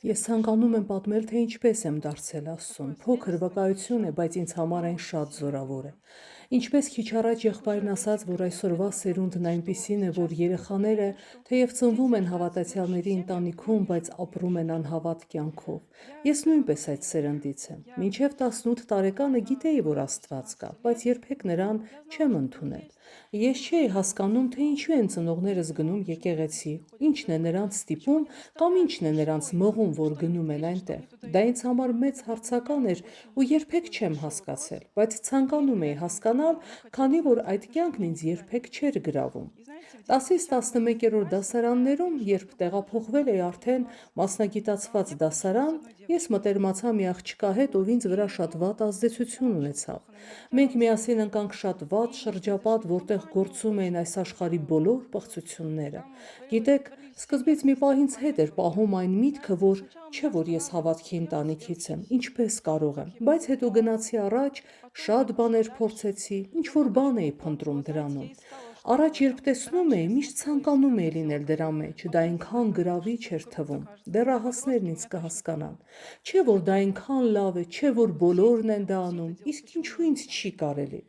Ես ցանկանում եմ պատմել, թե ինչպես եմ դարձել Աստծուն։ Փոքր վկայություն է, բայց ինձ համար այն շատ զորավոր է։ Ինչպես քիչ առաջ եղբայրն ասաց, որ այսօրվա սերունդն այնպիսին է, որ երեխաները թեև ծնվում են հավատացյալների ընտանիքում, բայց ապրում են անհավատ կյանքով։ Ես նույնպես այդ սերնդից եմ։ Մինչև 18 տարեկանը գիտեի, որ Աստված կա, բայց երբեք նրան չեմ ընդունել։ Ես չէի հասկանում, թե ինչու են ծնողներս գնում եկեղեցի, ինչն է նրանց ստիպում կամ ինչն է նրանց մղում, որ գնում են այնտեղ։ Դա ինձ համար մեծ հարցական էր ու երբեք չեմ հասկացել, բայց ցանկանում էի հասկանալ, քանի որ այդ կյանքն ինձ երբեք չէր գրավում։ 10-ից 11-րդ դասարաններում, երբ տեղափոխվել էի արդեն մասնագիտացված դասարան, ես մտերմացա մի աղջկա հետ, ով ինձ վրա շատ վատ ազդեցություն ունեցավ։ Մենք միասին ընկանք շատ վատ շրջապատ, որտեղ գործում էին այս աշխարհի բոլոր պղծությունները։ Գիտեք, սկզբից մի պահ ինձ հետ էր պահում այն միտքը, որ չէ որ ես հավատքի ընտանիքից եմ, ինչպես կարող եմ, բայց հետո գնացի առաջ, շատ բաներ փորձեցի, ինչ որ բան էի փնտրում դրանում։ Առաջ երբ տեսնում էի, միշտ ցանկանում էի լինել դրա մեջ, դա այնքան գրավիչ էր թվում։ Դեռահասներն ինձ կհասկանան։ Չէ որ դա այնքան լավ է, չէ որ բոլորն են դա անում, իսկ ինչու ինձ չի կարելի։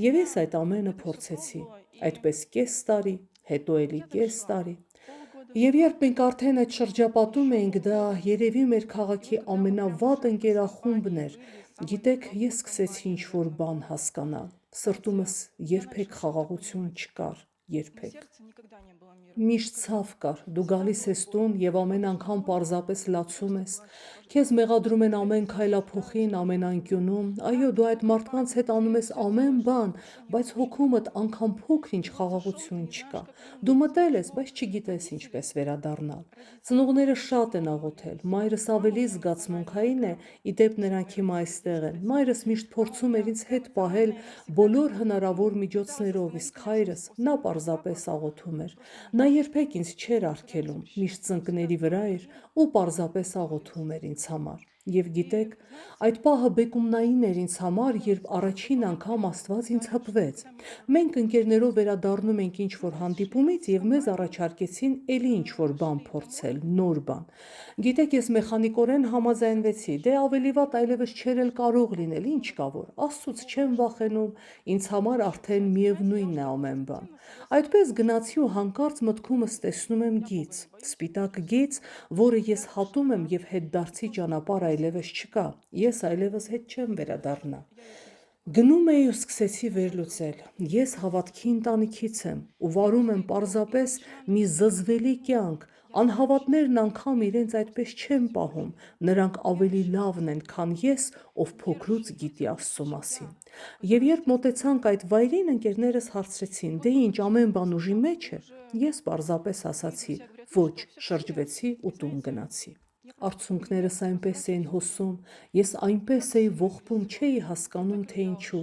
Եվ ես այդ ամենը փորձեցի։ Այդպես կես տարի, հետո էլի կես տարի։ Եվ երբ մենք արդեն այդ շրջապատում էինք, դա երևի մեր քաղաքի ամենավատ ընկերախումբն էր։ Գիտեք, ես սկսեցի ինչ-որ բան հասկանալ։ Սրտումս երբեք խաղաղություն չկար, երբեք։ Միշտ ցավ կար, դու գալիս ես տուն և ամեն անգամ պարզապես լացում ես, քեզ մեղադրում են ամեն քայլափոխին, ամեն անկյունում, այո, դու այդ մարդկանց հետ անում ես ամեն բան, բայց հոգումդ անգամ փոքր-ինչ խաղաղություն չկա։ Դու մտել ես, բայց չգիտես ինչպես վերադառնալ։ Ծնողները շատ են աղոթել, մայրս ավելի զգացմունքային է, ի դեպ նրանք հիմա այստեղ են։ Մայրս միշտ փորձում էր ինձ հետ պահել բոլոր հնարավոր միջոցներով, իսկ հայրս, նա պարզապես աղոթում էր։ Նա երբեք ինձ չէր արգելում, միշտ ծնկների վրա էր ու պարզապես աղոթում էր ինձ համար։ Եվ գիտեք, այդ պահը բեկումնային էր ինձ համար, երբ առաջին անգամ Աստված ինձ հպվեց։ Մենք ընկերներով վերադառնում ենք ինչ-որ հանդիպումից և մեզ առաջարկեցին էլի ինչ-որ բան փորձել, նոր բան։ Գիտեք, ես մեխանիկորեն համաձայնվեցի, դե ավելի վատ այլևս չէր էլ կարող լինել, ինչ կա որ, Աստծուց չեմ վախենում, ինձ համար արդեն միևնույնն է ամեն բան։ Այդպես գնացի ու հանկարծ մտքումս տեսնում եմ գիծ, սպիտակ գիծ, որը ես հատում եմ և հետդարձի ճանապարհ այլևս չկա, ես այլևս հետ չեմ վերադառնա։ Գնում էի ու սկսեցի վերլուծել։ Ես հավատքի ընտանիքից եմ ու վարում եմ պարզապես մի զզվելի կյանք։ Անհավատներն անգամ իրենց այդպես չեն պահում, նրանք ավելի լավն են, քան ես, ով փոքրուց գիտի Աստծո մասին։ Եվ երբ մոտեցանք այդ վայրին, ընկերներս հարցրեցին. «Դե ինչ, ամեն բան ուժի մեջ է»։ Ես պարզապես ասացի. «Ոչ», շրջվեցի ու տուն գնացի։ Արցունքներս այնպես էին հոսում, ես այնպես էի ողբում, չէի հասկանում, թե ինչու։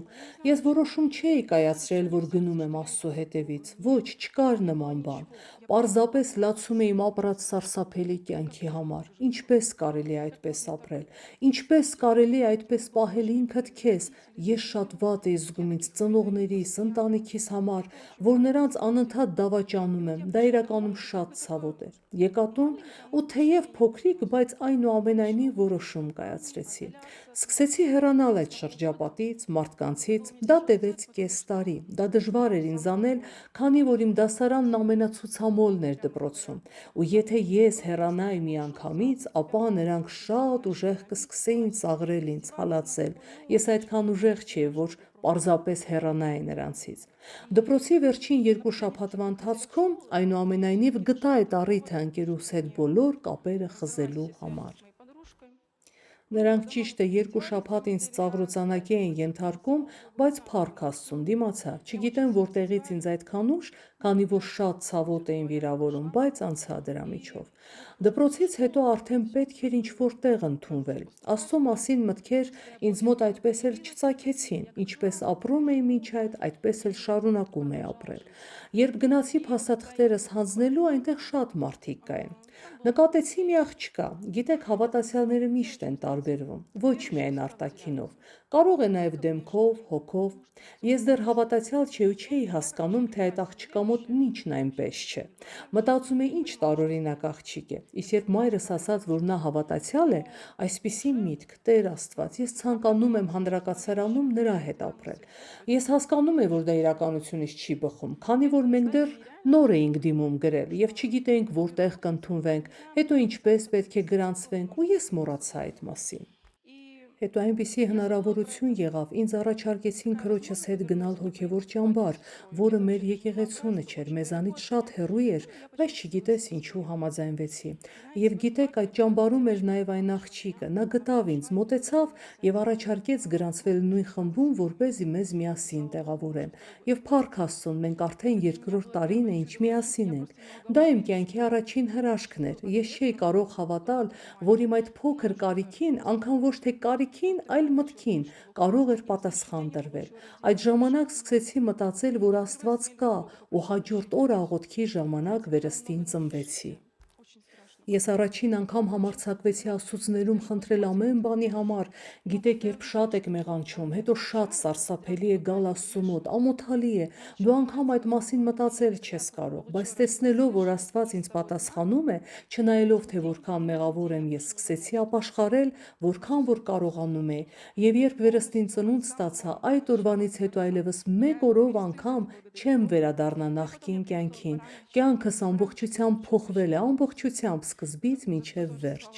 Ես որոշում չէի կայացրել, որ գնում եմ Աստծո հետևից։ Ոչ, չկար նման բան։ Պարզապես լացում էի իմ ապրած սարսափելի կյանքի համար։ Ինչպես կարելի է այդպես ապրել։ Ինչպես կարելի է այդպես պահել ինքդ քեզ։ Ես շատ վատ էի զգում ինձ ծնողներիս, ընտանիքիս համար, որ նրանց անընդհատ դավաճանում եմ։ Դա իրականում շատ ցավոտ էր։ Եկա տուն ու թեև փոքրիկ, բայց այնուամենայնիվ որոշում կայացրեցի։ Սկսեցի հեռանալ այդ շրջապատից, մարդկանցից։ Դա տևեց կես տարի։ Դա դժվար էր ինձ անել, քանի որ իմ դասարանն ամենացուցամոլն էր դպրոցում, ու եթե ես հեռանայի միանգամից, ապա նրանք շատ ուժեղ կսկսեին ծաղրել ինձ, հալածել։ Ես այդքան ուժեղ չէի, որ պարզապես հեռանայի նրանցից։ Դպրոցի վերջին 2 շաբաթվա ընթացքում, այնուամենայնիվ, գտա այդ առիթը ընկերուհուս հետ բոլոր կապերը խզելու համար։ Նրանք ճիշտ է 2 շաբաթ ինձ ծաղրուծանակի էին ենթարկում, բայց փառք Աստծուն, դիմացա։ Չգիտեմ որտեղից ինձ այդքան ուժ, քանի որ շատ ցավոտ էին վիրավորում, բայց անցա դրա միջով։ Դպրոցից հետո արդեն պետք էր ինչ-որ տեղ ընդունվել։ Աստծո մասին մտքեր ինձ մոտ այդպես էլ չծագեցին, ինչպես ապրում էի մինչ այդ, այդպես էլ շարունակում էի ապրել։ Երբ գնացի փաստաթղթերս հանձնելու, այնտեղ շատ մարդիկ կային։ Նկատեցի մի աղջկա, գիտեք, հավատացյալները միշտ են տարբերվում, ոչ միայն արտաքինով, կարող է նաև դեմքով, հոգով։ Ես դեռ հավատացյալ չէի ու չէի հասկանում, թե այդ աղջկա մոտ մոտ ինչն այնպես չէ։ Մտածում է ինչ տարօրինակ աղջիկ է, իսկ երբ մայրս ասաց, որ նա հավատացյալ է, այսպիսի միտք՝ Տեր Աստված, ես ցանկանում եմ հանրակացարանում նրա հետ ապրել։ Ես հասկանում եմ, որ դա իրականությունից չի բխում, քանի որ մենք դեռ նոր էինք դիմում գրել եւ չգիտեինք որտեղ կընդունվենք, հետո ինչպես պետք է գրանցվենք, ու ես մոռացա այդ մասին։ Հետո այնպիսի հնարավորություն եղավ, ինձ առաջարկեցին քրոջս հետ գնալ հոգևոր ճամբար, որը մեր եկեղեցունը չէր, մեզանից շատ հեռու էր, բայց չգիտես ինչու համաձայնվեցի։ Եվ գիտեք, այդ ճամբարում էր նաև այն աղջիկը, նա գտավ ինձ, մոտեցավ եւ առաջարկեց գրանցվել նույն խմբում, որպեսզի մեզ միասին տեղավորեն։ Եվ փառք Աստծուն, մենք արդեն երկրորդ տարին է, ինչ միասին ենք։ Դա իմ կյանքի առաջին հրաշքն էր։ Ես չէի կարող հավատալ, որ իմ այդ փոքր կարիքին, անգամ ոչ թե կարիքին, այլ մտքին կարող էր պատասխան տրվել։ Այդ ժամանակ սկսեցի մտածել, որ Աստված կա, ու հաջորդ օր աղոթքի ժամանակ վերստին ծնվեցի։ Ես առաջին անգամ համարձակվեցի Աստծուց ներում խնդրել ամեն բանի համար, գիտեք, երբ շատ եք մեղանչում, հետո շատ սարսափելի է գալ Աստծու մոտ, ամոթալի է, դու անգամ այդ մասին մտածել չես կարող, բայց տեսնելով, որ Աստված ինձ պատասխանում է, չնայելով թե որքան մեղավոր եմ, ես սկսեցի ապաշխարել, որքան որ կարողանում էի, եւ երբ վերստին ծնունդ ստացա, այդ օրվանից հետո այլևս մեկ օրով անգամ չեմ վերադառնա նախկին կյանքին, կյանքս ամբողջությամբ փոխվել է, ամբողջությամբ սկզբից մինչև վերջ։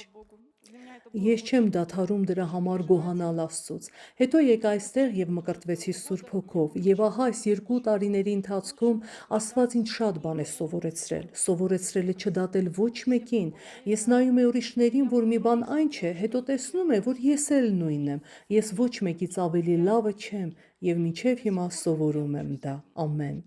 Ես չեմ դադարում դրա համար գոհանալ Աստծուց։ Հետո եկա այստեղ եւ մկրտվեցի Սուրբ Հոգով, եւ ահա այս 2 տարիների ընթացքում Աստված ինձ շատ բան է սովորեցրել։ Սովորեցրել է չդատել ոչ մեկին։ Ես նայում եմ ուրիշներին, որ մի բան այն չէ, հետո տեսնում եմ, որ ես էլ նույնն եմ։ Ես ոչ մեկից ավելի լավը չեմ եւ մինչեւ հիմա սովորում եմ դա։ Ամեն։